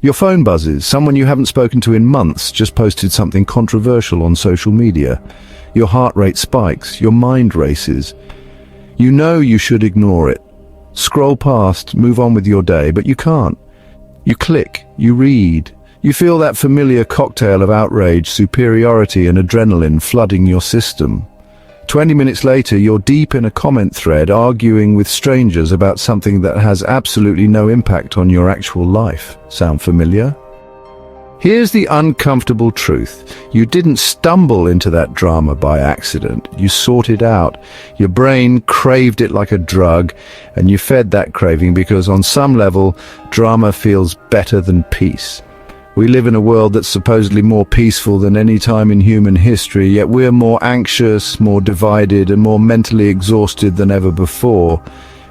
Your phone buzzes, someone you haven't spoken to in months just posted something controversial on social media. Your heart rate spikes, your mind races. You know you should ignore it. Scroll past, move on with your day, but you can't. You click, you read. You feel that familiar cocktail of outrage, superiority, and adrenaline flooding your system. 20 minutes later, you're deep in a comment thread arguing with strangers about something that has absolutely no impact on your actual life. Sound familiar? Here's the uncomfortable truth. You didn't stumble into that drama by accident. You sought it out. Your brain craved it like a drug, and you fed that craving because on some level, drama feels better than peace. We live in a world that's supposedly more peaceful than any time in human history, yet we're more anxious, more divided, and more mentally exhausted than ever before.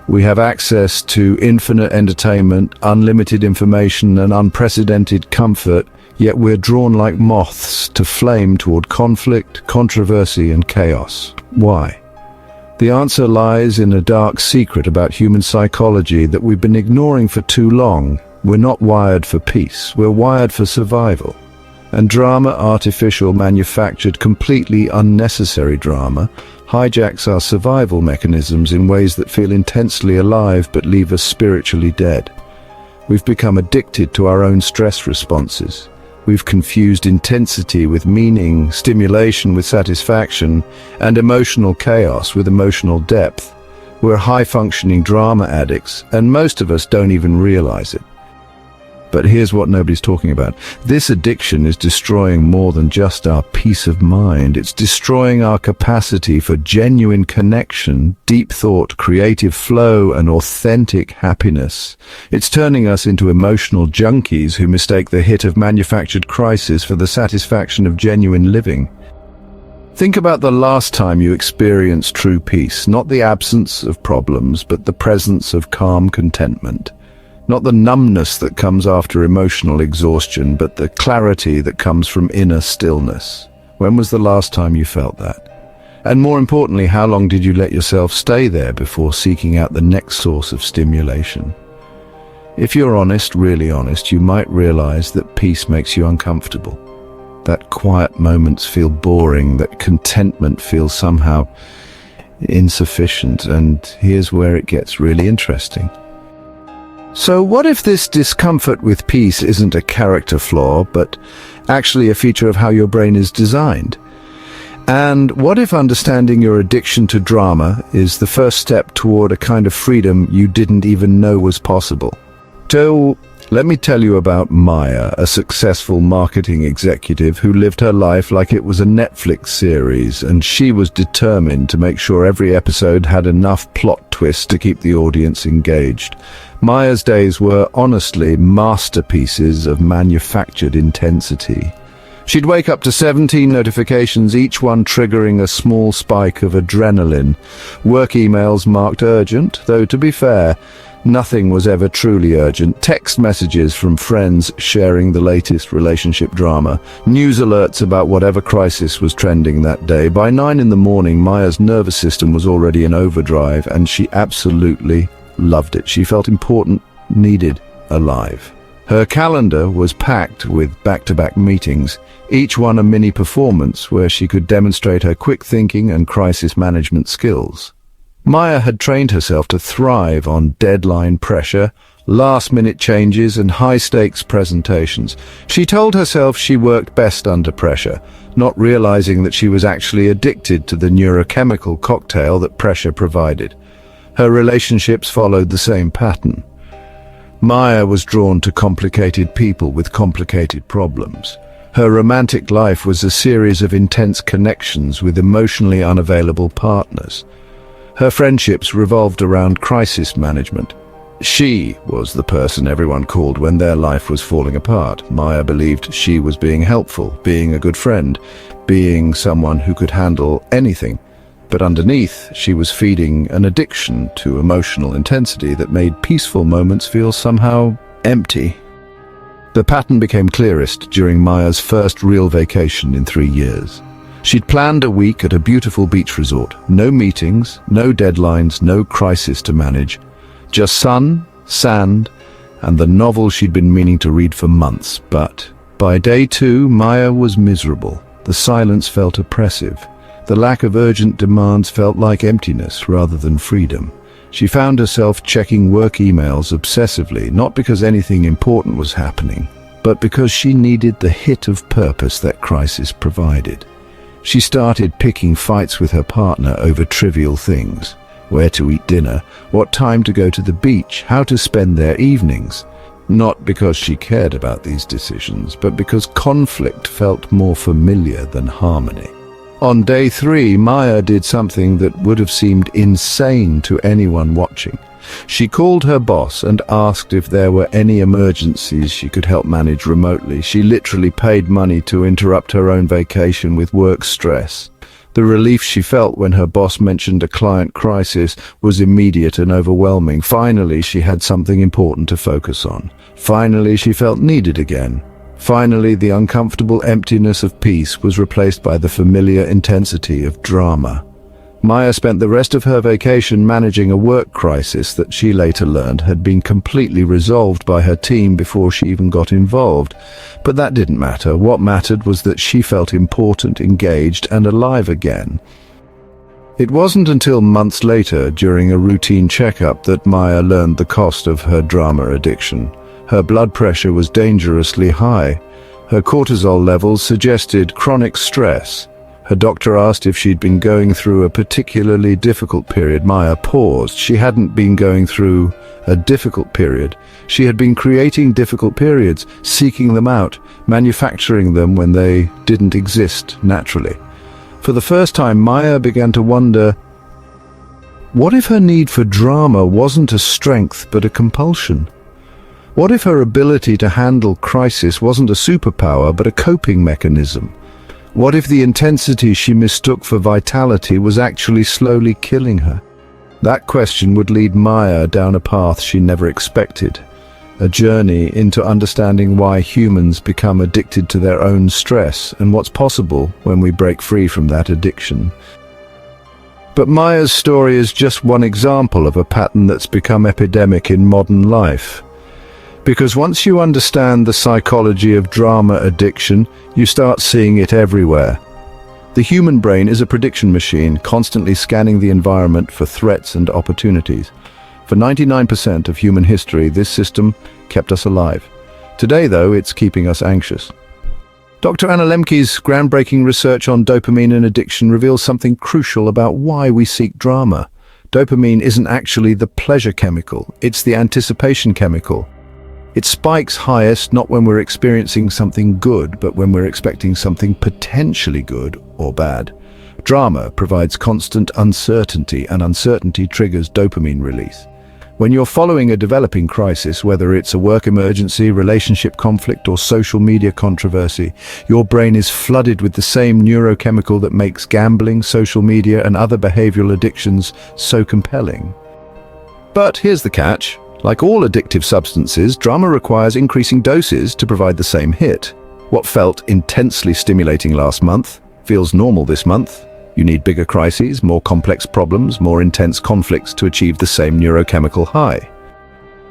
We have access to infinite entertainment, unlimited information, and unprecedented comfort, yet we're drawn like moths to flame toward conflict, controversy, and chaos. Why? The answer lies in a dark secret about human psychology that we've been ignoring for too long. We're not wired for peace, we're wired for survival. And drama, artificial, manufactured, completely unnecessary drama, hijacks our survival mechanisms in ways that feel intensely alive but leave us spiritually dead. We've become addicted to our own stress responses. We've confused intensity with meaning, stimulation with satisfaction, and emotional chaos with emotional depth. We're high-functioning drama addicts, and most of us don't even realize it. But here's what nobody's talking about. This addiction is destroying more than just our peace of mind. It's destroying our capacity for genuine connection, deep thought, creative flow, and authentic happiness. It's turning us into emotional junkies who mistake the hit of manufactured crisis for the satisfaction of genuine living. Think about the last time you experienced true peace, not the absence of problems, but the presence of calm contentment. Not the numbness that comes after emotional exhaustion, but the clarity that comes from inner stillness. When was the last time you felt that? And more importantly, how long did you let yourself stay there before seeking out the next source of stimulation? If you're honest, really honest, you might realize that peace makes you uncomfortable. That quiet moments feel boring, that contentment feels somehow insufficient, and here's where it gets really interesting. So what if this discomfort with peace isn't a character flaw, but actually a feature of how your brain is designed? And what if understanding your addiction to drama is the first step toward a kind of freedom you didn't even know was possible? So, let me tell you about Maya, a successful marketing executive who lived her life like it was a Netflix series, and she was determined to make sure every episode had enough plot twists to keep the audience engaged. Maya's days were honestly masterpieces of manufactured intensity. She'd wake up to 17 notifications, each one triggering a small spike of adrenaline. Work emails marked urgent, though to be fair, nothing was ever truly urgent. Text messages from friends sharing the latest relationship drama. News alerts about whatever crisis was trending that day. By 9 in the morning, Maya's nervous system was already in overdrive, and she absolutely loved it. She felt important, needed, alive. Her calendar was packed with back-to-back meetings, each one a mini performance where she could demonstrate her quick thinking and crisis management skills. Maya had trained herself to thrive on deadline pressure, last-minute changes, and high-stakes presentations. She told herself she worked best under pressure, not realizing that she was actually addicted to the neurochemical cocktail that pressure provided. Her relationships followed the same pattern. Maya was drawn to complicated people with complicated problems. Her romantic life was a series of intense connections with emotionally unavailable partners. Her friendships revolved around crisis management. She was the person everyone called when their life was falling apart. Maya believed she was being helpful, being a good friend, being someone who could handle anything. But underneath, she was feeding an addiction to emotional intensity that made peaceful moments feel somehow empty. The pattern became clearest during Maya's first real vacation in 3 years. She'd planned a week at a beautiful beach resort. No meetings, no deadlines, no crisis to manage. Just sun, sand, and the novel she'd been meaning to read for months. But by day 2, Maya was miserable. The silence felt oppressive. The lack of urgent demands felt like emptiness rather than freedom. She found herself checking work emails obsessively, not because anything important was happening, but because she needed the hit of purpose that crisis provided. She started picking fights with her partner over trivial things: where to eat dinner, what time to go to the beach, how to spend their evenings. Not because she cared about these decisions, but because conflict felt more familiar than harmony. On day 3, Maya did something that would have seemed insane to anyone watching. She called her boss and asked if there were any emergencies she could help manage remotely. She literally paid money to interrupt her own vacation with work stress. The relief she felt when her boss mentioned a client crisis was immediate and overwhelming. Finally, she had something important to focus on. Finally, she felt needed again. Finally, the uncomfortable emptiness of peace was replaced by the familiar intensity of drama. Maya spent the rest of her vacation managing a work crisis that she later learned had been completely resolved by her team before she even got involved. But that didn't matter. What mattered was that she felt important, engaged, and alive again. It wasn't until months later, during a routine checkup, that Maya learned the cost of her drama addiction. Her blood pressure was dangerously high. Her cortisol levels suggested chronic stress. Her doctor asked if she'd been going through a particularly difficult period. Maya paused. She hadn't been going through a difficult period. She had been creating difficult periods, seeking them out, manufacturing them when they didn't exist naturally. For the first time, Maya began to wonder, what if her need for drama wasn't a strength but a compulsion? What if her ability to handle crisis wasn't a superpower but a coping mechanism? What if the intensity she mistook for vitality was actually slowly killing her? That question would lead Maya down a path she never expected, a journey into understanding why humans become addicted to their own stress and what's possible when we break free from that addiction. But Maya's story is just one example of a pattern that's become epidemic in modern life. Because once you understand the psychology of drama addiction, you start seeing it everywhere. The human brain is a prediction machine, constantly scanning the environment for threats and opportunities. For 99% of human history, this system kept us alive. Today, though, it's keeping us anxious. Dr. Anna Lembke's groundbreaking research on dopamine and addiction reveals something crucial about why we seek drama. Dopamine isn't actually the pleasure chemical, it's the anticipation chemical. It spikes highest not when we're experiencing something good, but when we're expecting something potentially good or bad. Drama provides constant uncertainty, and uncertainty triggers dopamine release. When you're following a developing crisis, whether it's a work emergency, relationship conflict, or social media controversy, your brain is flooded with the same neurochemical that makes gambling, social media, and other behavioral addictions so compelling. But here's the catch. Like all addictive substances, drama requires increasing doses to provide the same hit. What felt intensely stimulating last month feels normal this month. You need bigger crises, more complex problems, more intense conflicts to achieve the same neurochemical high.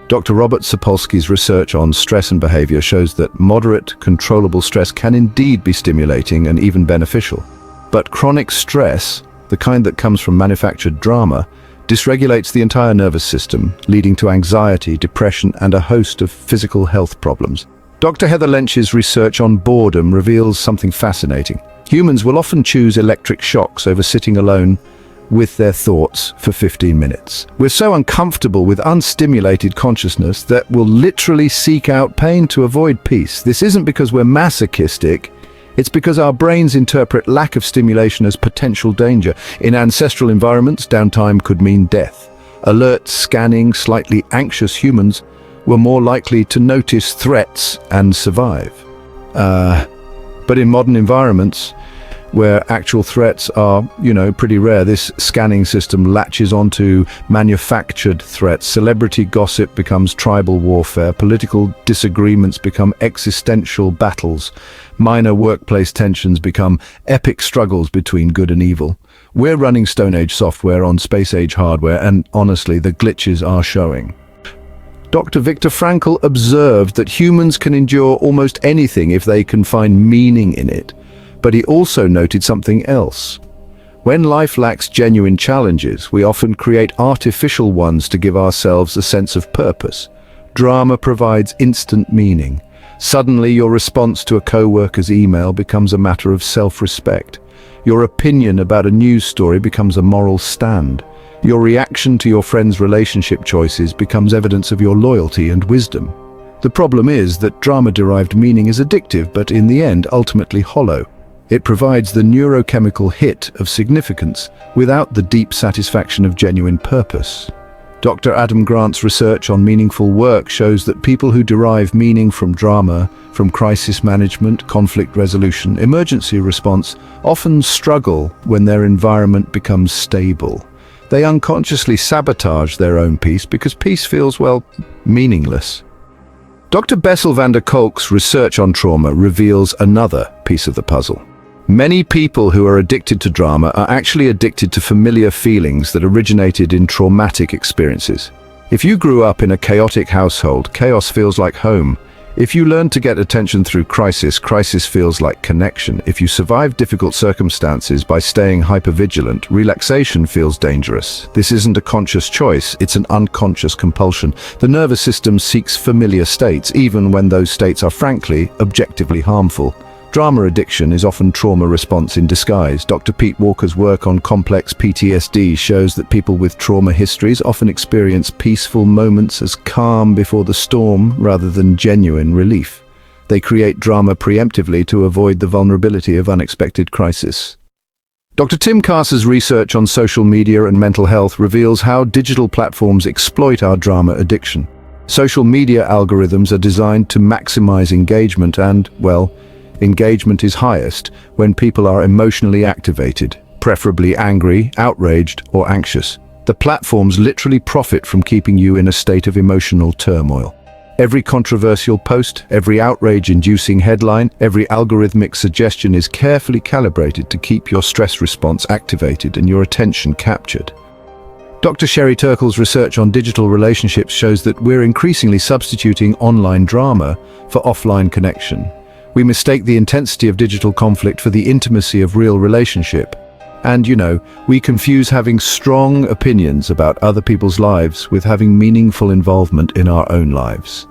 Dr. Robert Sapolsky's research on stress and behavior shows that moderate, controllable stress can indeed be stimulating and even beneficial. But chronic stress, the kind that comes from manufactured drama, dysregulates the entire nervous system, leading to anxiety, depression, and a host of physical health problems. Dr. Heather Lench's research on boredom reveals something fascinating. Humans will often choose electric shocks over sitting alone with their thoughts for 15 minutes. We're so uncomfortable with unstimulated consciousness that we'll literally seek out pain to avoid peace. This isn't because we're masochistic. It's because our brains interpret lack of stimulation as potential danger. In ancestral environments, downtime could mean death. Alert, scanning, slightly anxious humans were more likely to notice threats and survive. But in modern environments, where actual threats are, pretty rare, this scanning system latches onto manufactured threats. Celebrity gossip becomes tribal warfare. Political disagreements become existential battles. Minor workplace tensions become epic struggles between good and evil. We're running Stone Age software on Space Age hardware, and honestly, the glitches are showing. Dr. Viktor Frankl observed that humans can endure almost anything if they can find meaning in it, but he also noted something else. When life lacks genuine challenges, we often create artificial ones to give ourselves a sense of purpose. Drama provides instant meaning. Suddenly, your response to a co-worker's email becomes a matter of self-respect. Your opinion about a news story becomes a moral stand. Your reaction to your friend's relationship choices becomes evidence of your loyalty and wisdom. The problem is that drama-derived meaning is addictive, but in the end, ultimately hollow. It provides the neurochemical hit of significance without the deep satisfaction of genuine purpose. Dr. Adam Grant's research on meaningful work shows that people who derive meaning from drama, from crisis management, conflict resolution, emergency response, often struggle when their environment becomes stable. They unconsciously sabotage their own peace because peace feels, well, meaningless. Dr. Bessel van der Kolk's research on trauma reveals another piece of the puzzle. Many people who are addicted to drama are actually addicted to familiar feelings that originated in traumatic experiences. If you grew up in a chaotic household, chaos feels like home. If you learn to get attention through crisis, crisis feels like connection. If you survive difficult circumstances by staying hypervigilant, relaxation feels dangerous. This isn't a conscious choice, it's an unconscious compulsion. The nervous system seeks familiar states, even when those states are frankly, objectively harmful. Drama addiction is often trauma response in disguise. Dr. Pete Walker's work on complex PTSD shows that people with trauma histories often experience peaceful moments as calm before the storm rather than genuine relief. They create drama preemptively to avoid the vulnerability of unexpected crisis. Dr. Tim Carson's research on social media and mental health reveals how digital platforms exploit our drama addiction. Social media algorithms are designed to maximize engagement and, well, engagement is highest when people are emotionally activated, preferably angry, outraged, or anxious. The platforms literally profit from keeping you in a state of emotional turmoil. Every controversial post, every outrage-inducing headline, every algorithmic suggestion is carefully calibrated to keep your stress response activated and your attention captured. Dr. Sherry Turkle's research on digital relationships shows that we're increasingly substituting online drama for offline connection. We mistake the intensity of digital conflict for the intimacy of real relationship. And, we confuse having strong opinions about other people's lives with having meaningful involvement in our own lives.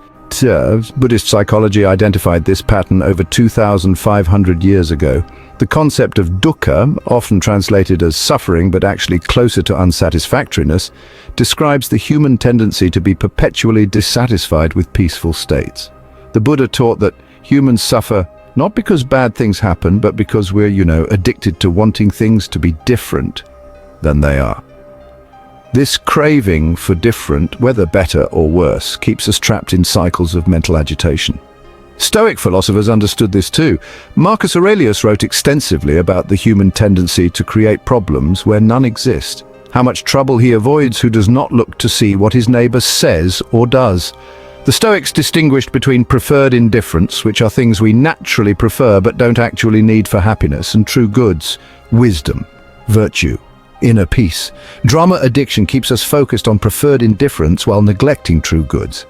Buddhist psychology identified this pattern over 2,500 years ago. The concept of dukkha, often translated as suffering but actually closer to unsatisfactoriness, describes the human tendency to be perpetually dissatisfied with peaceful states. The Buddha taught that humans suffer not because bad things happen, but because we're, addicted to wanting things to be different than they are. This craving for different, whether better or worse, keeps us trapped in cycles of mental agitation. Stoic philosophers understood this too. Marcus Aurelius wrote extensively about the human tendency to create problems where none exist. How much trouble he avoids who does not look to see what his neighbor says or does. The Stoics distinguished between preferred indifference, which are things we naturally prefer but don't actually need for happiness, and true goods, wisdom, virtue, inner peace. Drama addiction keeps us focused on preferred indifference while neglecting true goods.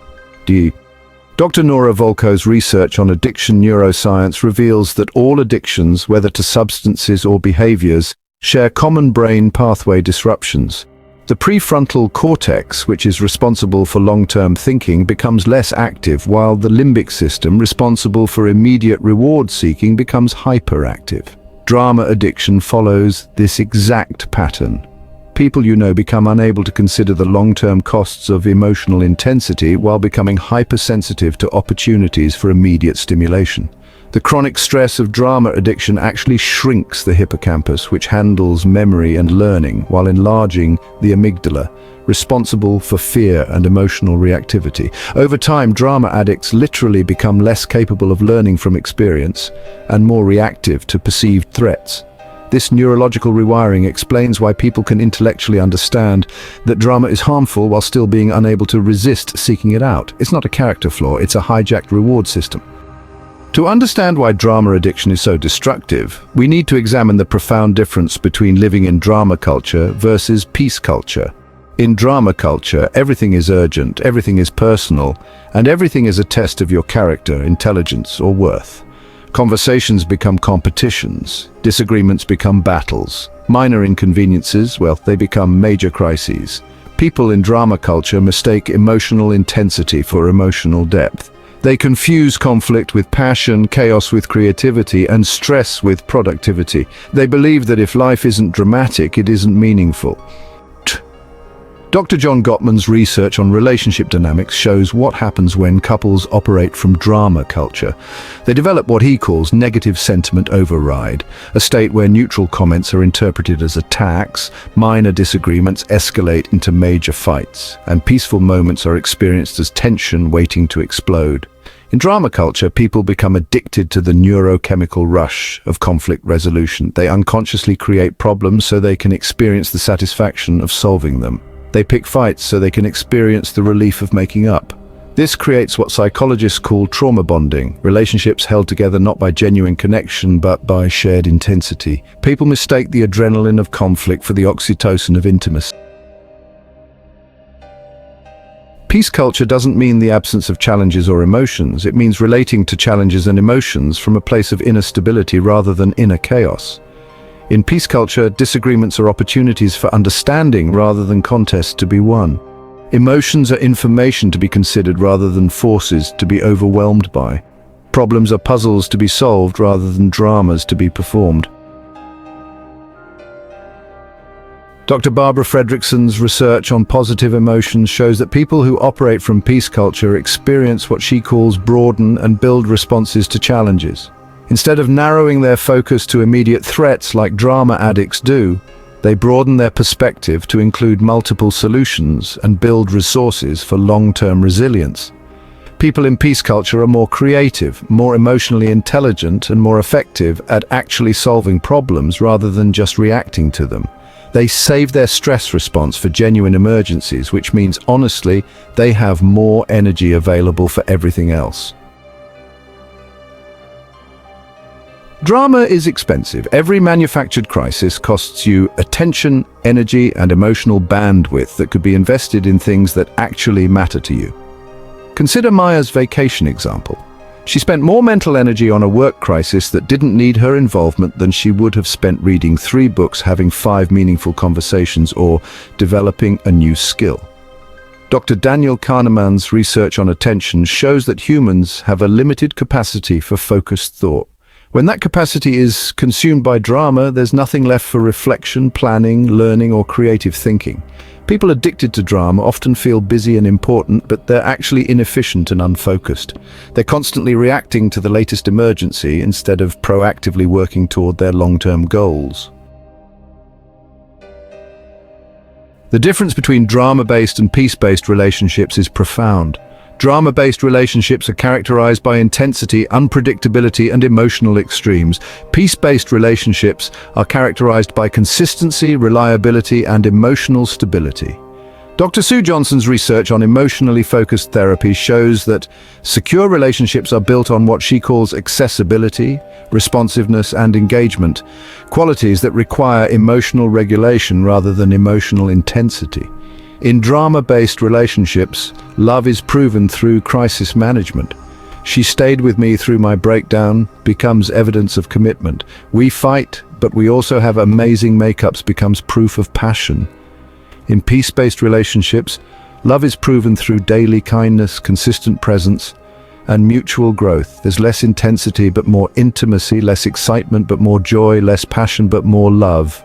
Dr. Nora Volkow's research on addiction neuroscience reveals that all addictions, whether to substances or behaviors, share common brain pathway disruptions. The prefrontal cortex, which is responsible for long-term thinking, becomes less active, while the limbic system, responsible for immediate reward seeking, becomes hyperactive. Drama addiction follows this exact pattern. People become unable to consider the long-term costs of emotional intensity while becoming hypersensitive to opportunities for immediate stimulation. The chronic stress of drama addiction actually shrinks the hippocampus, which handles memory and learning, while enlarging the amygdala, responsible for fear and emotional reactivity. Over time, drama addicts literally become less capable of learning from experience and more reactive to perceived threats. This neurological rewiring explains why people can intellectually understand that drama is harmful while still being unable to resist seeking it out. It's not a character flaw, it's a hijacked reward system. To understand why drama addiction is so destructive, we need to examine the profound difference between living in drama culture versus peace culture. In drama culture, everything is urgent, everything is personal, and everything is a test of your character, intelligence, or worth. Conversations become competitions, disagreements become battles, minor inconveniences, well, they become major crises. People in drama culture mistake emotional intensity for emotional depth. They confuse conflict with passion, chaos with creativity, and stress with productivity. They believe that if life isn't dramatic, it isn't meaningful. Dr. John Gottman's research on relationship dynamics shows what happens when couples operate from drama culture. They develop what he calls negative sentiment override, a state where neutral comments are interpreted as attacks, minor disagreements escalate into major fights, and peaceful moments are experienced as tension waiting to explode. In drama culture, people become addicted to the neurochemical rush of conflict resolution. They unconsciously create problems so they can experience the satisfaction of solving them. They pick fights so they can experience the relief of making up. This creates what psychologists call trauma bonding, relationships held together not by genuine connection but by shared intensity. People mistake the adrenaline of conflict for the oxytocin of intimacy. Peace culture doesn't mean the absence of challenges or emotions. It means relating to challenges and emotions from a place of inner stability rather than inner chaos. In peace culture, disagreements are opportunities for understanding rather than contests to be won. Emotions are information to be considered rather than forces to be overwhelmed by. Problems are puzzles to be solved rather than dramas to be performed. Dr. Barbara Fredrickson's research on positive emotions shows that people who operate from peace culture experience what she calls broaden and build responses to challenges. Instead of narrowing their focus to immediate threats like drama addicts do, they broaden their perspective to include multiple solutions and build resources for long-term resilience. People in peace culture are more creative, more emotionally intelligent, and more effective at actually solving problems rather than just reacting to them. They save their stress response for genuine emergencies, which means, honestly, they have more energy available for everything else. Drama is expensive. Every manufactured crisis costs you attention, energy, and emotional bandwidth that could be invested in things that actually matter to you. Consider Maya's vacation example. She spent more mental energy on a work crisis that didn't need her involvement than she would have spent reading 3 books, having 5 meaningful conversations, or developing a new skill. Dr. Daniel Kahneman's research on attention shows that humans have a limited capacity for focused thought. When that capacity is consumed by drama, there's nothing left for reflection, planning, learning, or creative thinking. People addicted to drama often feel busy and important, but they're actually inefficient and unfocused. They're constantly reacting to the latest emergency instead of proactively working toward their long-term goals. The difference between drama-based and peace-based relationships is profound. Drama-based relationships are characterized by intensity, unpredictability, and emotional extremes. Peace-based relationships are characterized by consistency, reliability, and emotional stability. Dr. Sue Johnson's research on emotionally focused therapy shows that secure relationships are built on what she calls accessibility, responsiveness, and engagement, qualities that require emotional regulation rather than emotional intensity. In drama-based relationships, love is proven through crisis management. She stayed with me through my breakdown becomes evidence of commitment. We fight, but we also have amazing makeups becomes proof of passion. In peace-based relationships, love is proven through daily kindness, consistent presence, and mutual growth. There's less intensity but more intimacy, less excitement but more joy, less passion but more love.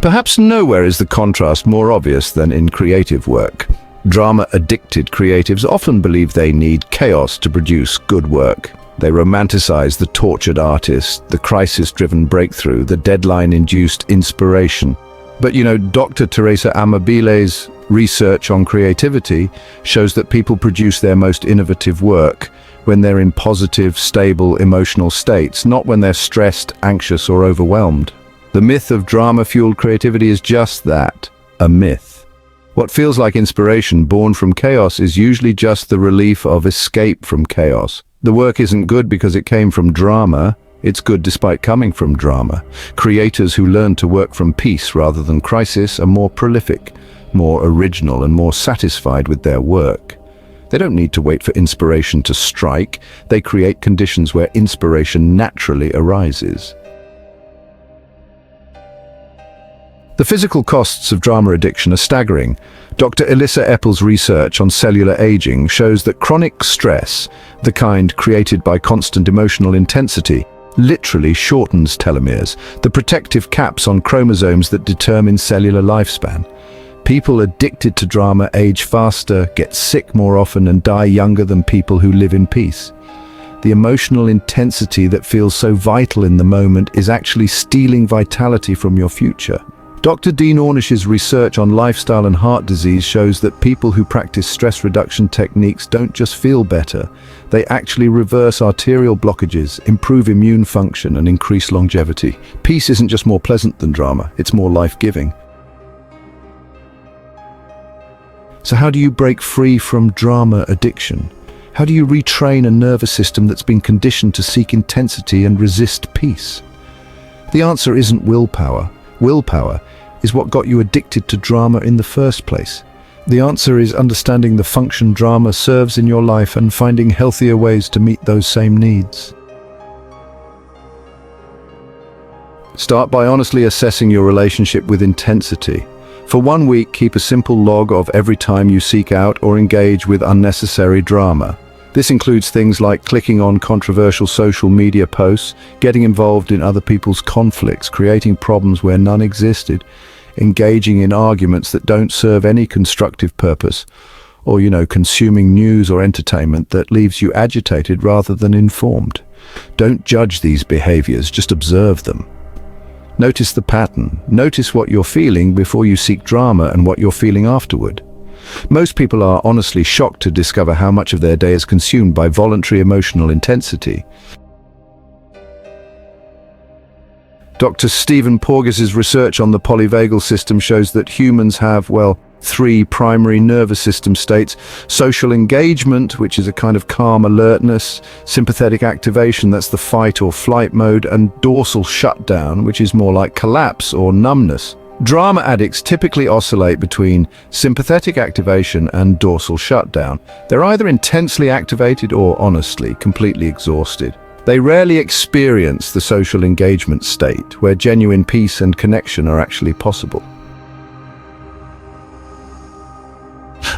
Perhaps nowhere is the contrast more obvious than in creative work. Drama-addicted creatives often believe they need chaos to produce good work. They romanticize the tortured artist, the crisis-driven breakthrough, the deadline-induced inspiration. But Dr. Teresa Amabile's research on creativity shows that people produce their most innovative work when they're in positive, stable emotional states, not when they're stressed, anxious, or overwhelmed. The myth of drama-fueled creativity is just that, a myth. What feels like inspiration born from chaos is usually just the relief of escape from chaos. The work isn't good because it came from drama, It's good despite coming from drama. Creators who learn to work from peace rather than crisis are more prolific, more original, and more satisfied with their work. They don't need to wait for inspiration to strike. They create conditions where inspiration naturally arises. The physical costs of drama addiction are staggering. Dr. Elissa Eppel's research on cellular aging shows that chronic stress, the kind created by constant emotional intensity, literally shortens telomeres, the protective caps on chromosomes that determine cellular lifespan. People addicted to drama age faster, get sick more often, and die younger than people who live in peace. The emotional intensity that feels so vital in the moment is actually stealing vitality from your future. Dr. Dean Ornish's research on lifestyle and heart disease shows that people who practice stress reduction techniques don't just feel better, they actually reverse arterial blockages, improve immune function, and increase longevity. Peace isn't just more pleasant than drama, it's more life-giving. So how do you break free from drama addiction? How do you retrain a nervous system that's been conditioned to seek intensity and resist peace? The answer isn't willpower. Willpower is what got you addicted to drama in the first place. The answer is understanding the function drama serves in your life and finding healthier ways to meet those same needs. Start by honestly assessing your relationship with intensity. For 1 week, keep a simple log of every time you seek out or engage with unnecessary drama. This includes things like clicking on controversial social media posts, getting involved in other people's conflicts, creating problems where none existed, engaging in arguments that don't serve any constructive purpose, or, consuming news or entertainment that leaves you agitated rather than informed. Don't judge these behaviors, just observe them. Notice the pattern. Notice what you're feeling before you seek drama and what you're feeling afterward. Most people are honestly shocked to discover how much of their day is consumed by voluntary emotional intensity. Dr. Stephen Porges's research on the polyvagal system shows that humans have, 3 primary nervous system states: social engagement, which is a kind of calm alertness; sympathetic activation, that's the fight or flight mode; and dorsal shutdown, which is more like collapse or numbness. Drama addicts typically oscillate between sympathetic activation and dorsal shutdown. They're either intensely activated or, honestly, completely exhausted. They rarely experience the social engagement state, where genuine peace and connection are actually possible.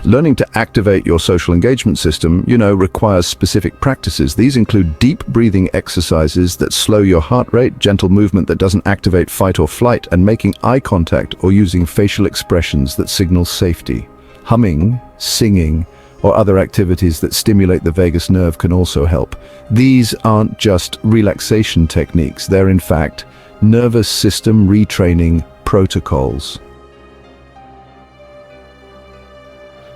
Learning to activate your social engagement system, requires specific practices. These include deep breathing exercises that slow your heart rate, gentle movement that doesn't activate fight or flight, and making eye contact or using facial expressions that signal safety. Humming, singing, or other activities that stimulate the vagus nerve can also help. These aren't just relaxation techniques, they're in fact nervous system retraining protocols.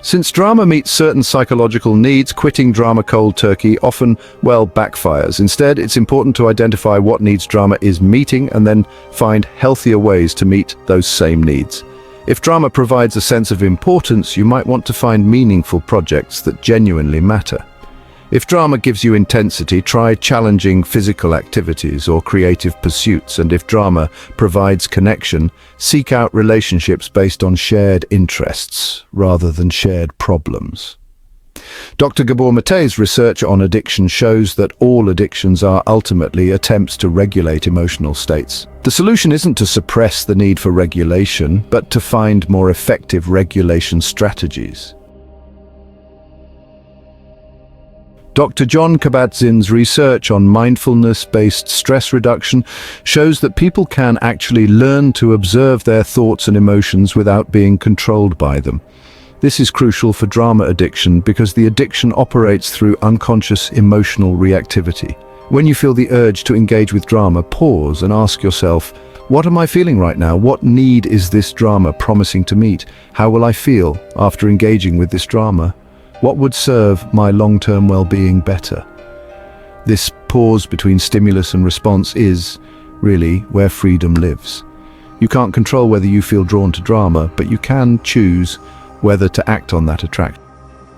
Since drama meets certain psychological needs, quitting drama cold turkey often, backfires. Instead, it's important to identify what needs drama is meeting and then find healthier ways to meet those same needs. If drama provides a sense of importance, you might want to find meaningful projects that genuinely matter. If drama gives you intensity, try challenging physical activities or creative pursuits, and if drama provides connection, seek out relationships based on shared interests rather than shared problems. Dr. Gabor Mate's research on addiction shows that all addictions are ultimately attempts to regulate emotional states. The solution isn't to suppress the need for regulation, but to find more effective regulation strategies. Dr. John Kabat-Zinn's research on mindfulness-based stress reduction shows that people can actually learn to observe their thoughts and emotions without being controlled by them. This is crucial for drama addiction because the addiction operates through unconscious emotional reactivity. When you feel the urge to engage with drama, pause and ask yourself, what am I feeling right now? What need is this drama promising to meet? How will I feel after engaging with this drama? What would serve my long-term well-being better? This pause between stimulus and response is, really, where freedom lives. You can't control whether you feel drawn to drama, but you can choose whether to act on that attraction.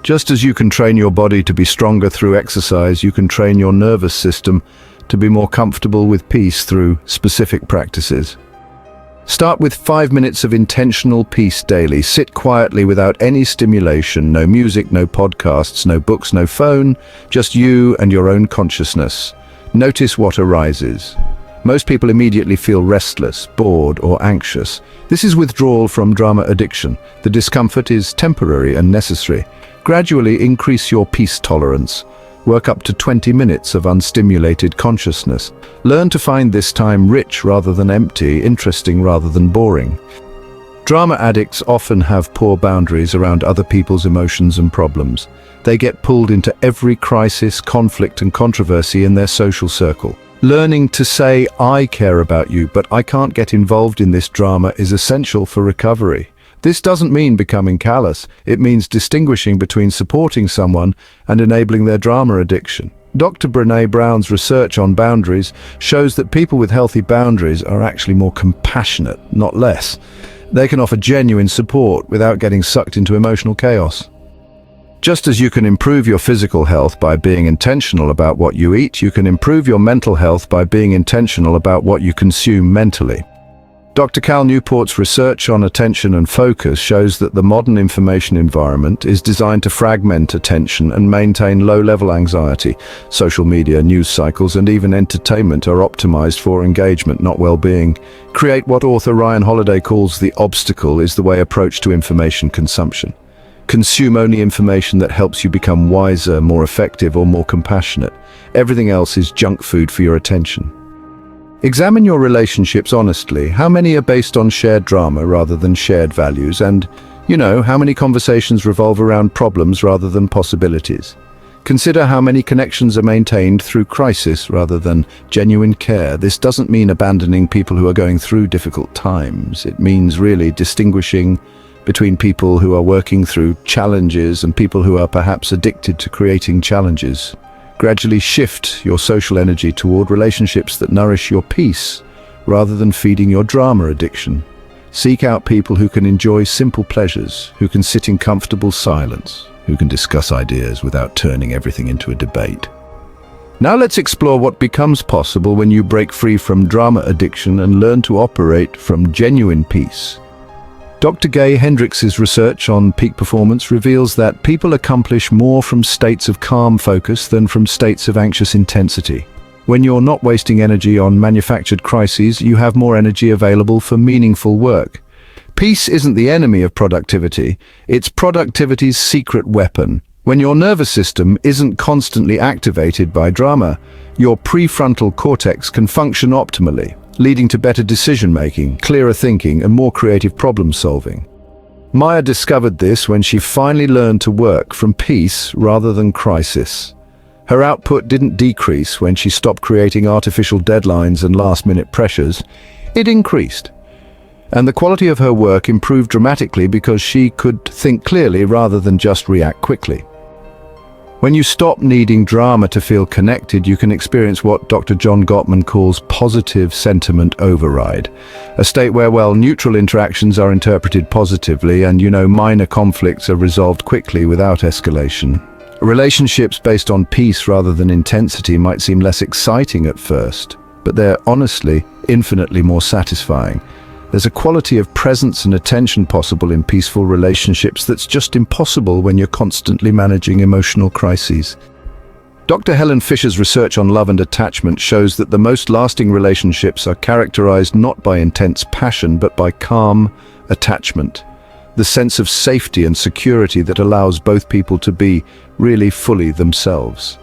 Just as you can train your body to be stronger through exercise, you can train your nervous system to be more comfortable with peace through specific practices. Start with 5 minutes of intentional peace daily. Sit quietly without any stimulation, no music, no podcasts, no books, no phone, just you and your own consciousness. Notice what arises. Most people immediately feel restless, bored, or anxious. This is withdrawal from drama addiction. The discomfort is temporary and necessary. Gradually increase your peace tolerance. Work up to 20 minutes of unstimulated consciousness. Learn to find this time rich rather than empty, interesting rather than boring. Drama addicts often have poor boundaries around other people's emotions and problems. They get pulled into every crisis, conflict, and controversy in their social circle. Learning to say, "I care about you, but I can't get involved in this drama," is essential for recovery. This doesn't mean becoming callous. It means distinguishing between supporting someone and enabling their drama addiction. Dr. Brené Brown's research on boundaries shows that people with healthy boundaries are actually more compassionate, not less. They can offer genuine support without getting sucked into emotional chaos. Just as you can improve your physical health by being intentional about what you eat, you can improve your mental health by being intentional about what you consume mentally. Dr. Cal Newport's research on attention and focus shows that the modern information environment is designed to fragment attention and maintain low-level anxiety. Social media, news cycles, and even entertainment are optimized for engagement, not well-being. Create what author Ryan Holiday calls the obstacle is the way approach to information consumption. Consume only information that helps you become wiser, more effective, or more compassionate. Everything else is junk food for your attention. Examine your relationships honestly. How many are based on shared drama rather than shared values? And, how many conversations revolve around problems rather than possibilities? Consider how many connections are maintained through crisis rather than genuine care. This doesn't mean abandoning people who are going through difficult times. It means really distinguishing between people who are working through challenges and people who are perhaps addicted to creating challenges. Gradually shift your social energy toward relationships that nourish your peace rather than feeding your drama addiction. Seek out people who can enjoy simple pleasures, who can sit in comfortable silence, who can discuss ideas without turning everything into a debate. Now let's explore what becomes possible when you break free from drama addiction and learn to operate from genuine peace. Dr. Gay Hendricks' research on peak performance reveals that people accomplish more from states of calm focus than from states of anxious intensity. When you're not wasting energy on manufactured crises, you have more energy available for meaningful work. Peace isn't the enemy of productivity, it's productivity's secret weapon. When your nervous system isn't constantly activated by drama, your prefrontal cortex can function optimally, leading to better decision-making, clearer thinking, and more creative problem-solving. Maya discovered this when she finally learned to work from peace rather than crisis. Her output didn't decrease when she stopped creating artificial deadlines and last-minute pressures. It increased. And the quality of her work improved dramatically because she could think clearly rather than just react quickly. When you stop needing drama to feel connected, you can experience what Dr. John Gottman calls positive sentiment override, a state where, neutral interactions are interpreted positively and, minor conflicts are resolved quickly without escalation. Relationships based on peace rather than intensity might seem less exciting at first, but they're honestly infinitely more satisfying. There's a quality of presence and attention possible in peaceful relationships that's just impossible when you're constantly managing emotional crises. Dr. Helen Fisher's research on love and attachment shows that the most lasting relationships are characterized not by intense passion but by calm attachment, the sense of safety and security that allows both people to be really fully themselves.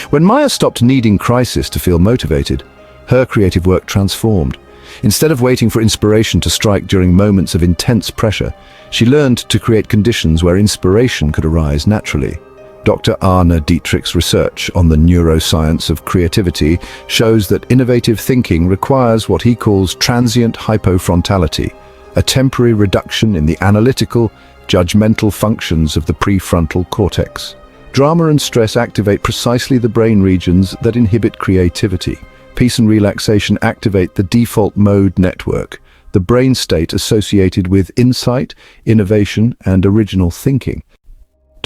When Maya stopped needing crisis to feel motivated, her creative work transformed. Instead of waiting for inspiration to strike during moments of intense pressure, she learned to create conditions where inspiration could arise naturally. Dr. Arne Dietrich's research on the neuroscience of creativity shows that innovative thinking requires what he calls transient hypofrontality, a temporary reduction in the analytical, judgmental functions of the prefrontal cortex. Drama and stress activate precisely the brain regions that inhibit creativity. Peace and relaxation activate the default mode network, the brain state associated with insight, innovation, and original thinking.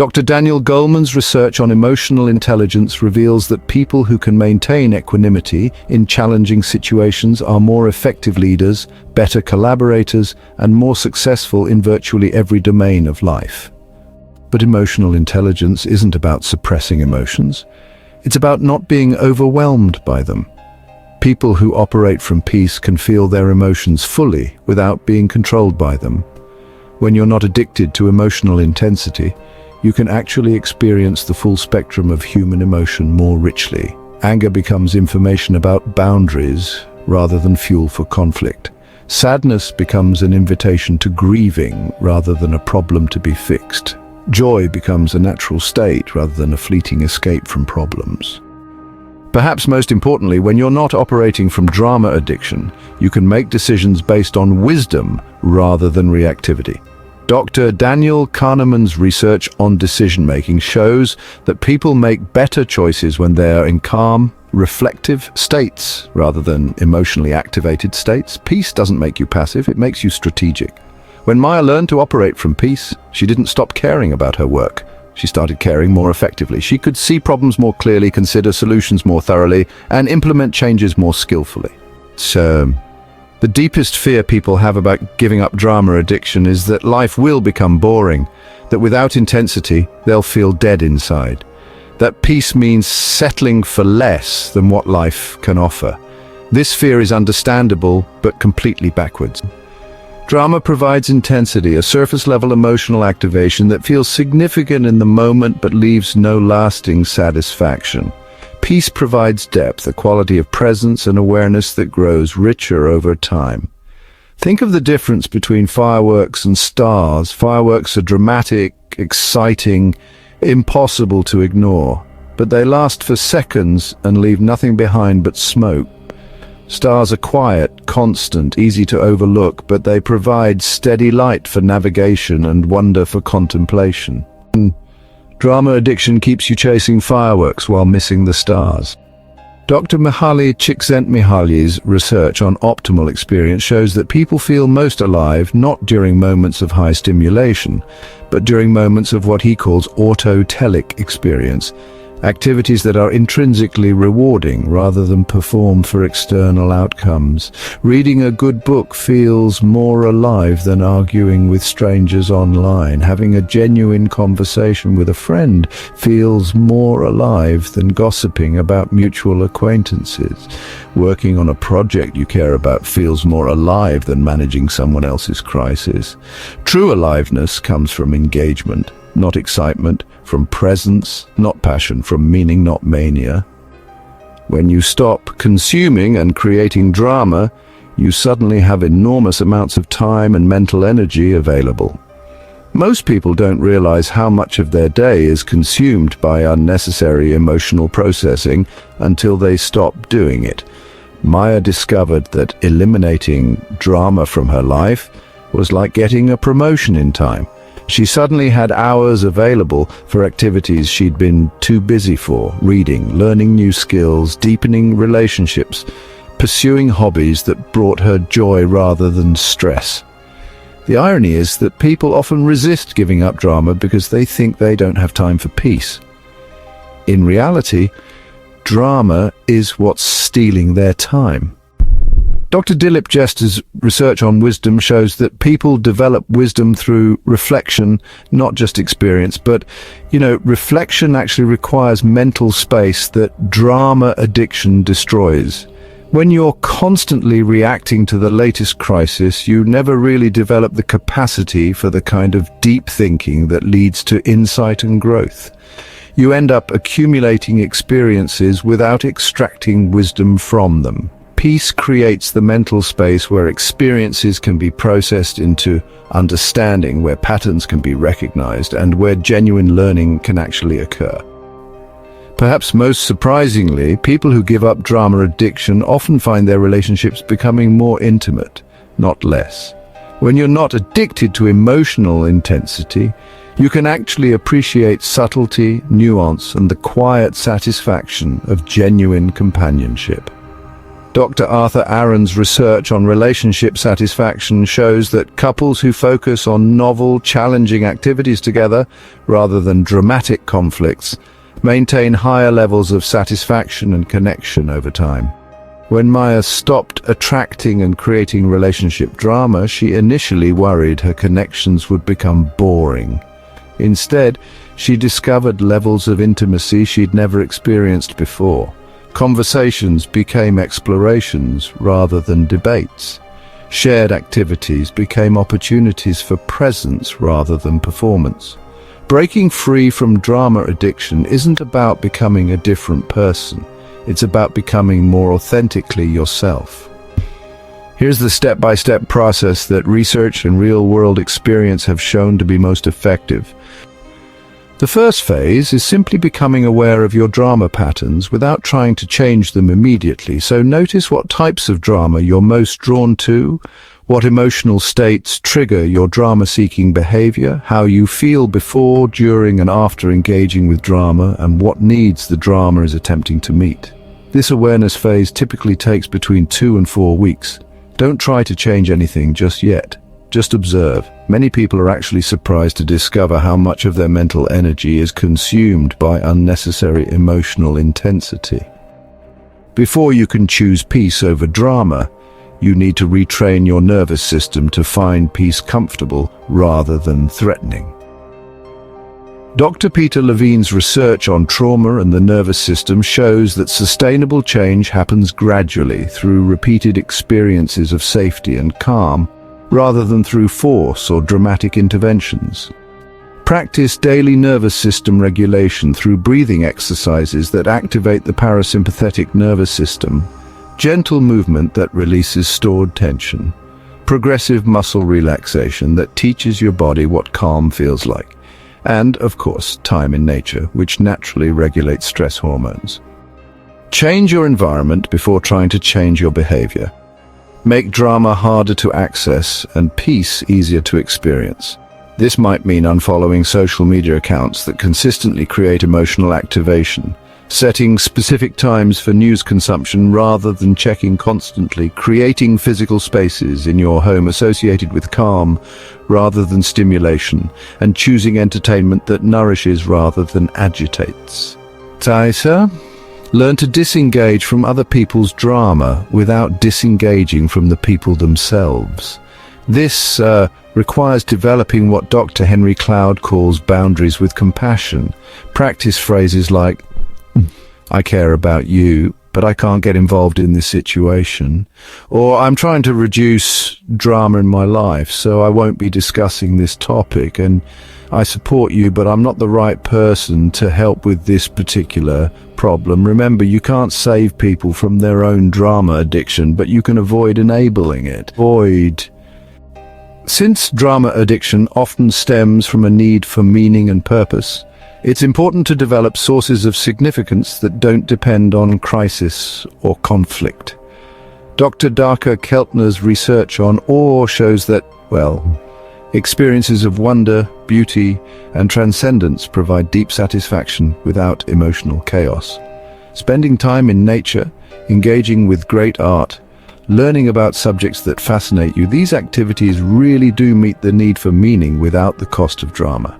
Dr. Daniel Goleman's research on emotional intelligence reveals that people who can maintain equanimity in challenging situations are more effective leaders, better collaborators, and more successful in virtually every domain of life. But emotional intelligence isn't about suppressing emotions. It's about not being overwhelmed by them. People who operate from peace can feel their emotions fully without being controlled by them. When you're not addicted to emotional intensity, you can actually experience the full spectrum of human emotion more richly. Anger becomes information about boundaries rather than fuel for conflict. Sadness becomes an invitation to grieving rather than a problem to be fixed. Joy becomes a natural state rather than a fleeting escape from problems. Perhaps most importantly, when you're not operating from drama addiction, you can make decisions based on wisdom rather than reactivity. Dr. Daniel Kahneman's research on decision-making shows that people make better choices when they are in calm, reflective states rather than emotionally activated states. Peace doesn't make you passive, it makes you strategic. When Maya learned to operate from peace, she didn't stop caring about her work. She started caring more effectively. She could see problems more clearly, consider solutions more thoroughly, and implement changes more skillfully. So, the deepest fear people have about giving up drama addiction is that life will become boring, that without intensity, they'll feel dead inside. That peace means settling for less than what life can offer. This fear is understandable, but completely backwards. Drama provides intensity, a surface-level emotional activation that feels significant in the moment but leaves no lasting satisfaction. Peace provides depth, a quality of presence and awareness that grows richer over time. Think of the difference between fireworks and stars. Fireworks are dramatic, exciting, impossible to ignore, but they last for seconds and leave nothing behind but smoke. Stars are quiet, constant, easy to overlook, but they provide steady light for navigation and wonder for contemplation. Drama addiction keeps you chasing fireworks while missing the stars. Dr. Mihaly Csikszentmihalyi's research on optimal experience shows that people feel most alive not during moments of high stimulation, but during moments of what he calls autotelic experience, activities that are intrinsically rewarding rather than performed for external outcomes. Reading a good book feels more alive than arguing with strangers online. Having a genuine conversation with a friend feels more alive than gossiping about mutual acquaintances. Working on a project you care about feels more alive than managing someone else's crisis. True aliveness comes from engagement, not excitement, from presence, not passion, from meaning, not mania. When you stop consuming and creating drama, you suddenly have enormous amounts of time and mental energy available. Most people don't realize how much of their day is consumed by unnecessary emotional processing until they stop doing it. Maya discovered that eliminating drama from her life was like getting a promotion in time. She suddenly had hours available for activities she'd been too busy for: reading, learning new skills, deepening relationships, pursuing hobbies that brought her joy rather than stress. The irony is that people often resist giving up drama because they think they don't have time for peace. In reality, drama is what's stealing their time. Dr. Dilip Jester's research on wisdom shows that people develop wisdom through reflection, not just experience. But, reflection actually requires mental space that drama addiction destroys. When you're constantly reacting to the latest crisis, you never really develop the capacity for the kind of deep thinking that leads to insight and growth. You end up accumulating experiences without extracting wisdom from them. Peace creates the mental space where experiences can be processed into understanding, where patterns can be recognized, and where genuine learning can actually occur. Perhaps most surprisingly, people who give up drama addiction often find their relationships becoming more intimate, not less. When you're not addicted to emotional intensity, you can actually appreciate subtlety, nuance, and the quiet satisfaction of genuine companionship. Dr. Arthur Aaron's research on relationship satisfaction shows that couples who focus on novel, challenging activities together, rather than dramatic conflicts, maintain higher levels of satisfaction and connection over time. When Maya stopped attracting and creating relationship drama, she initially worried her connections would become boring. Instead, she discovered levels of intimacy she'd never experienced before. Conversations became explorations rather than debates. Shared activities became opportunities for presence rather than performance. Breaking free from drama addiction isn't about becoming a different person. It's about becoming more authentically yourself. Here's the step-by-step process that research and real-world experience have shown to be most effective. The first phase is simply becoming aware of your drama patterns without trying to change them immediately. So notice what types of drama you're most drawn to, what emotional states trigger your drama-seeking behavior, how you feel before, during, and after engaging with drama, and what needs the drama is attempting to meet. This awareness phase typically takes between 2 and 4 weeks. Don't try to change anything just yet. Just observe. Many people are actually surprised to discover how much of their mental energy is consumed by unnecessary emotional intensity. Before you can choose peace over drama, you need to retrain your nervous system to find peace comfortable rather than threatening. Dr. Peter Levine's research on trauma and the nervous system shows that sustainable change happens gradually through repeated experiences of safety and calm, rather than through force or dramatic interventions. Practice daily nervous system regulation through breathing exercises that activate the parasympathetic nervous system, gentle movement that releases stored tension, progressive muscle relaxation that teaches your body what calm feels like, and, of course, time in nature, which naturally regulates stress hormones. Change your environment before trying to change your behavior. Make drama harder to access and peace easier to experience. This might mean unfollowing social media accounts that consistently create emotional activation, setting specific times for news consumption rather than checking constantly, creating physical spaces in your home associated with calm rather than stimulation, and choosing entertainment that nourishes rather than agitates. Taisa? Learn to disengage from other people's drama without disengaging from the people themselves. This requires developing what Dr. Henry Cloud calls boundaries with compassion. Practice phrases like, "I care about you, but I can't get involved in this situation," or "I'm trying to reduce drama in my life, so I won't be discussing this topic, and I support you, but I'm not the right person to help with this particular problem." Remember, you can't save people from their own drama addiction, but you can avoid enabling it. Since drama addiction often stems from a need for meaning and purpose, it's important to develop sources of significance that don't depend on crisis or conflict. Dr. Darka Keltner's research on awe shows that, experiences of wonder, beauty, and transcendence provide deep satisfaction without emotional chaos. Spending time in nature, engaging with great art, learning about subjects that fascinate you, these activities really do meet the need for meaning without the cost of drama.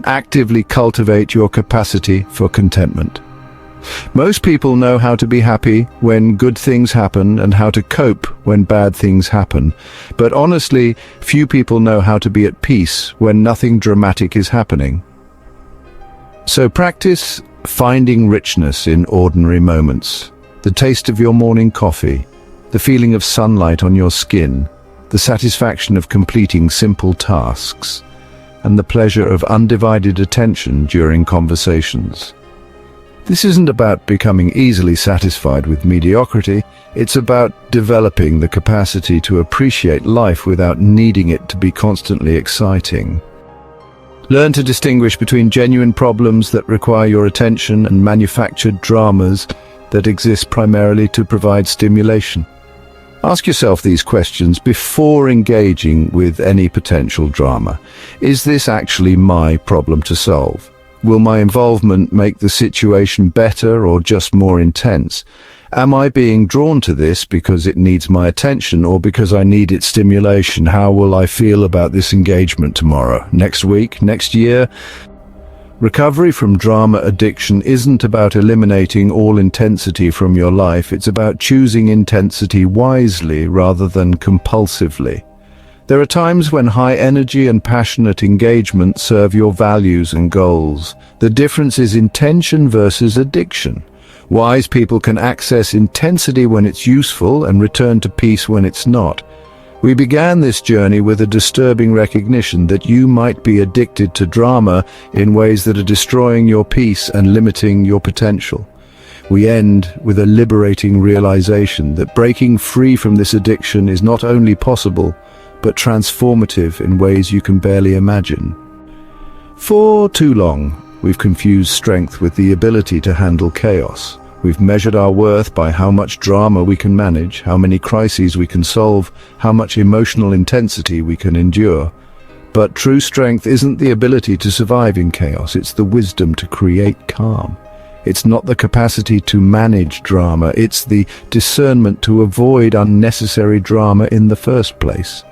Actively cultivate your capacity for contentment. Most people know how to be happy when good things happen and how to cope when bad things happen. But honestly, few people know how to be at peace when nothing dramatic is happening. So practice finding richness in ordinary moments. The taste of your morning coffee, the feeling of sunlight on your skin, the satisfaction of completing simple tasks, and the pleasure of undivided attention during conversations. This isn't about becoming easily satisfied with mediocrity, it's about developing the capacity to appreciate life without needing it to be constantly exciting. Learn to distinguish between genuine problems that require your attention and manufactured dramas that exist primarily to provide stimulation. Ask yourself these questions before engaging with any potential drama. Is this actually my problem to solve? Will my involvement make the situation better or just more intense? Am I being drawn to this because it needs my attention or because I need its stimulation? How will I feel about this engagement tomorrow, next week, next year? Recovery from drama addiction isn't about eliminating all intensity from your life. It's about choosing intensity wisely rather than compulsively. There are times when high energy and passionate engagement serve your values and goals. The difference is intention versus addiction. Wise people can access intensity when it's useful and return to peace when it's not. We began this journey with a disturbing recognition that you might be addicted to drama in ways that are destroying your peace and limiting your potential. We end with a liberating realization that breaking free from this addiction is not only possible, but transformative in ways you can barely imagine. For too long, we've confused strength with the ability to handle chaos. We've measured our worth by how much drama we can manage, how many crises we can solve, how much emotional intensity we can endure. But true strength isn't the ability to survive in chaos, it's the wisdom to create calm. It's not the capacity to manage drama, it's the discernment to avoid unnecessary drama in the first place.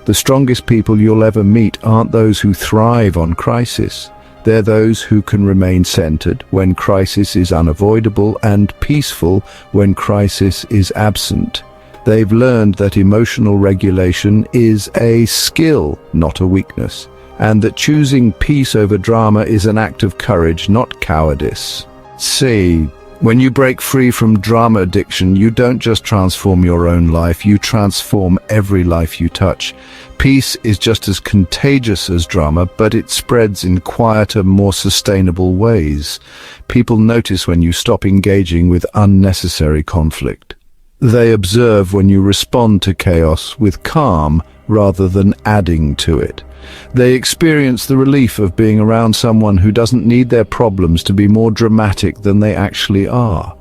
The strongest people you'll ever meet aren't those who thrive on crisis. They're those who can remain centered when crisis is unavoidable and peaceful when crisis is absent. They've learned that emotional regulation is a skill, not a weakness, and that choosing peace over drama is an act of courage, not cowardice. See, when you break free from drama addiction, you don't just transform your own life, you transform every life you touch. Peace is just as contagious as drama, but it spreads in quieter, more sustainable ways. People notice when you stop engaging with unnecessary conflict. They observe when you respond to chaos with calm rather than adding to it. They experience the relief of being around someone who doesn't need their problems to be more dramatic than they actually are.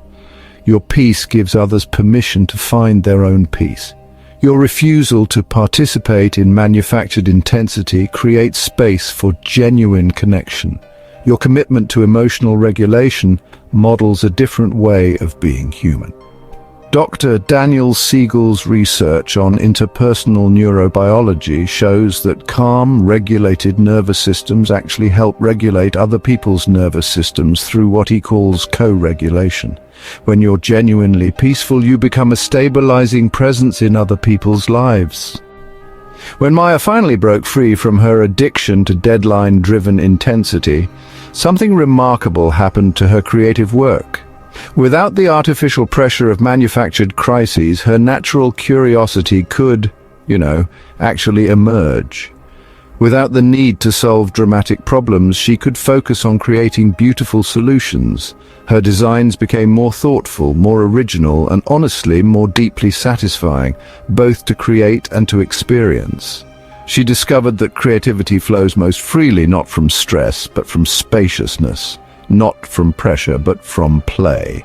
Your peace gives others permission to find their own peace. Your refusal to participate in manufactured intensity creates space for genuine connection. Your commitment to emotional regulation models a different way of being human. Dr. Daniel Siegel's research on interpersonal neurobiology shows that calm, regulated nervous systems actually help regulate other people's nervous systems through what he calls co-regulation. When you're genuinely peaceful, you become a stabilizing presence in other people's lives. When Maya finally broke free from her addiction to deadline-driven intensity, something remarkable happened to her creative work. Without the artificial pressure of manufactured crises, her natural curiosity could, actually emerge. Without the need to solve dramatic problems, she could focus on creating beautiful solutions. Her designs became more thoughtful, more original, and honestly, more deeply satisfying, both to create and to experience. She discovered that creativity flows most freely not from stress, but from spaciousness. Not from pressure, but from play.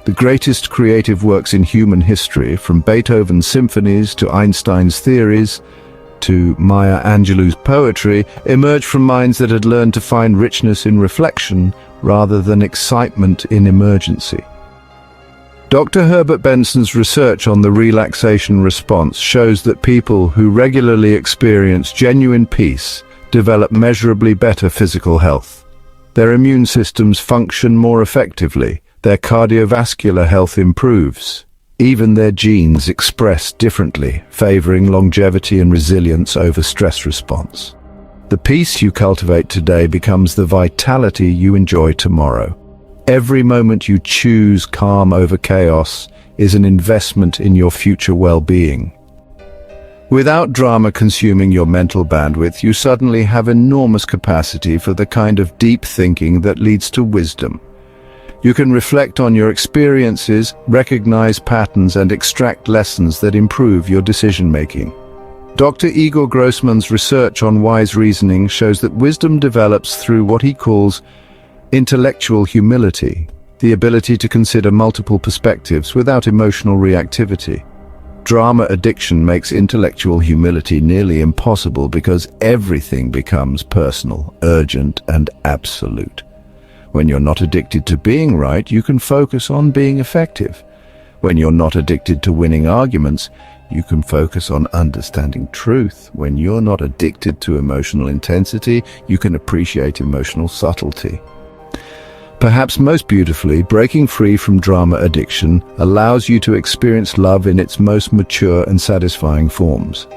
The greatest creative works in human history, from Beethoven's symphonies to Einstein's theories to Maya Angelou's poetry, emerged from minds that had learned to find richness in reflection rather than excitement in emergency. Dr. Herbert Benson's research on the relaxation response shows that people who regularly experience genuine peace develop measurably better physical health. Their immune systems function more effectively, their cardiovascular health improves. Even their genes express differently, favoring longevity and resilience over stress response. The peace you cultivate today becomes the vitality you enjoy tomorrow. Every moment you choose calm over chaos is an investment in your future well-being. Without drama consuming your mental bandwidth, you suddenly have enormous capacity for the kind of deep thinking that leads to wisdom. You can reflect on your experiences, recognize patterns, and extract lessons that improve your decision-making. Dr. Igor Grossman's research on wise reasoning shows that wisdom develops through what he calls intellectual humility, the ability to consider multiple perspectives without emotional reactivity. Drama addiction makes intellectual humility nearly impossible because everything becomes personal, urgent, and absolute. When you're not addicted to being right, you can focus on being effective. When you're not addicted to winning arguments, you can focus on understanding truth. When you're not addicted to emotional intensity, you can appreciate emotional subtlety. Perhaps most beautifully, breaking free from drama addiction allows you to experience love in its most mature and satisfying forms.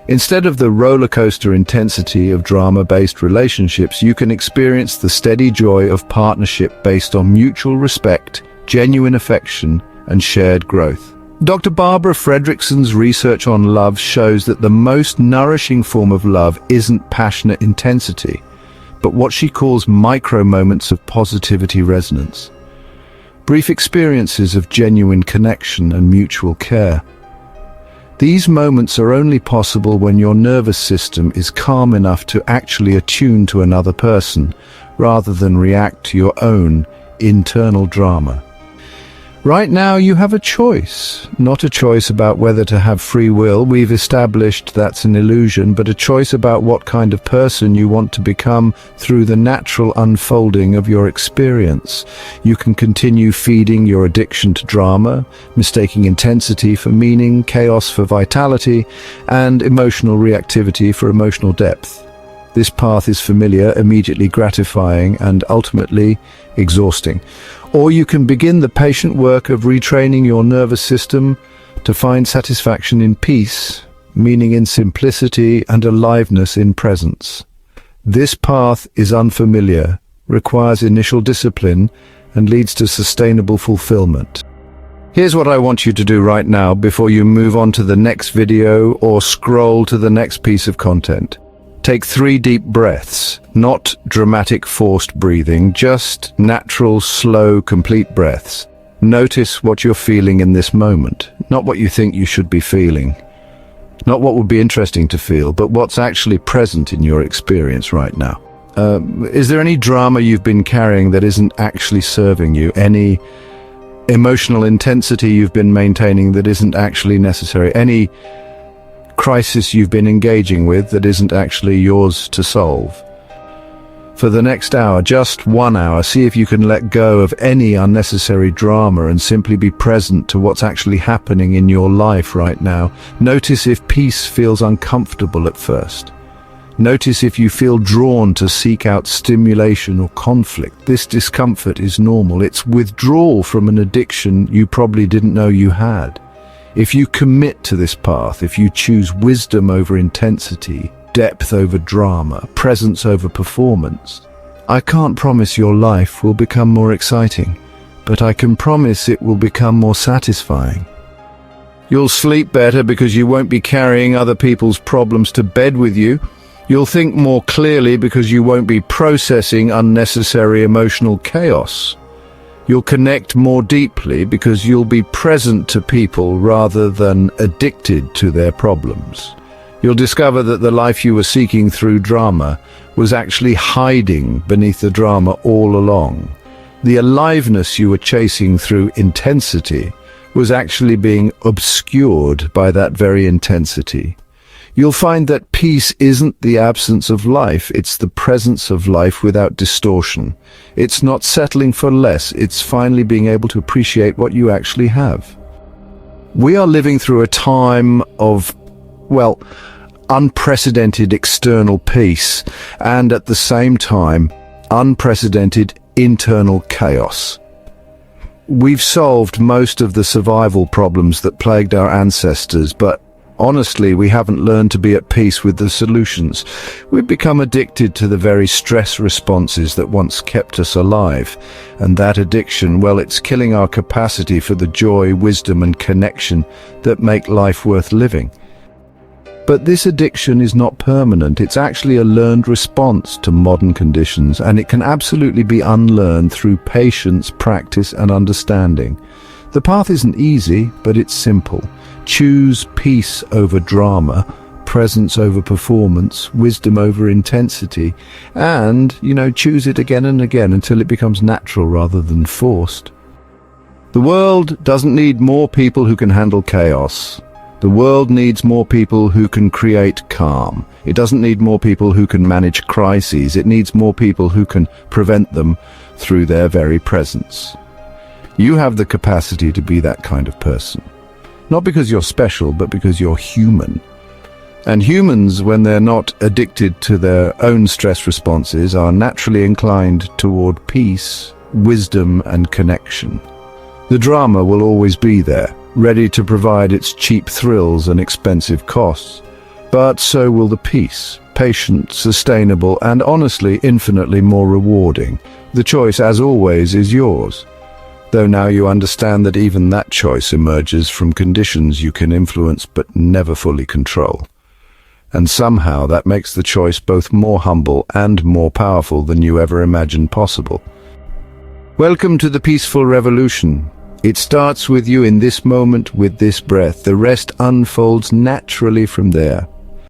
Instead of the roller coaster intensity of drama-based relationships, you can experience the steady joy of partnership based on mutual respect, genuine affection, and shared growth. Dr. Barbara Fredrickson's research on love shows that the most nourishing form of love isn't passionate intensity, but what she calls micro-moments of positivity resonance. Brief experiences of genuine connection and mutual care. These moments are only possible when your nervous system is calm enough to actually attune to another person, rather than react to your own internal drama. Right now you have a choice, not a choice about whether to have free will. We've established that's an illusion, but a choice about what kind of person you want to become through the natural unfolding of your experience. You can continue feeding your addiction to drama, mistaking intensity for meaning, chaos for vitality, and emotional reactivity for emotional depth. This path is familiar, immediately gratifying, and ultimately exhausting. Or you can begin the patient work of retraining your nervous system to find satisfaction in peace, meaning in simplicity, and aliveness in presence. This path is unfamiliar, requires initial discipline, and leads to sustainable fulfillment. Here's what I want you to do right now before you move on to the next video or scroll to the next piece of content. Take 3 deep breaths, not dramatic forced breathing, just natural, slow, complete breaths. Notice what you're feeling in this moment, not what you think you should be feeling. Not what would be interesting to feel, but what's actually present in your experience right now. Is there any drama you've been carrying that isn't actually serving you? Any emotional intensity you've been maintaining that isn't actually necessary? Any crisis you've been engaging with that isn't actually yours to solve? For the next hour, just 1 hour, see if you can let go of any unnecessary drama and simply be present to what's actually happening in your life right now. Notice if peace feels uncomfortable at first. Notice if you feel drawn to seek out stimulation or conflict. This discomfort is normal. It's withdrawal from an addiction you probably didn't know you had. If you commit to this path, if you choose wisdom over intensity, depth over drama, presence over performance, I can't promise your life will become more exciting, but I can promise it will become more satisfying. You'll sleep better because you won't be carrying other people's problems to bed with you. You'll think more clearly because you won't be processing unnecessary emotional chaos. You'll connect more deeply because you'll be present to people rather than addicted to their problems. You'll discover that the life you were seeking through drama was actually hiding beneath the drama all along. The aliveness you were chasing through intensity was actually being obscured by that very intensity. You'll find that peace isn't the absence of life, it's the presence of life without distortion. It's not settling for less, it's finally being able to appreciate what you actually have. We are living through a time of, unprecedented external peace, and at the same time, unprecedented internal chaos. We've solved most of the survival problems that plagued our ancestors, but honestly, we haven't learned to be at peace with the solutions. We've become addicted to the very stress responses that once kept us alive. And that addiction, it's killing our capacity for the joy, wisdom, and connection that make life worth living. But this addiction is not permanent. It's actually a learned response to modern conditions, and it can absolutely be unlearned through patience, practice, and understanding. The path isn't easy, but it's simple. Choose peace over drama, presence over performance, wisdom over intensity, and, choose it again and again until it becomes natural rather than forced. The world doesn't need more people who can handle chaos. The world needs more people who can create calm. It doesn't need more people who can manage crises. It needs more people who can prevent them through their very presence. You have the capacity to be that kind of person. Not because you're special, but because you're human. And humans, when they're not addicted to their own stress responses, are naturally inclined toward peace, wisdom, and connection. The drama will always be there, ready to provide its cheap thrills and expensive costs. But so will the peace, patient, sustainable, and honestly infinitely more rewarding. The choice, as always, is yours. Though now you understand that even that choice emerges from conditions you can influence but never fully control. And somehow that makes the choice both more humble and more powerful than you ever imagined possible. Welcome to the peaceful revolution. It starts with you in this moment, with this breath. The rest unfolds naturally from there.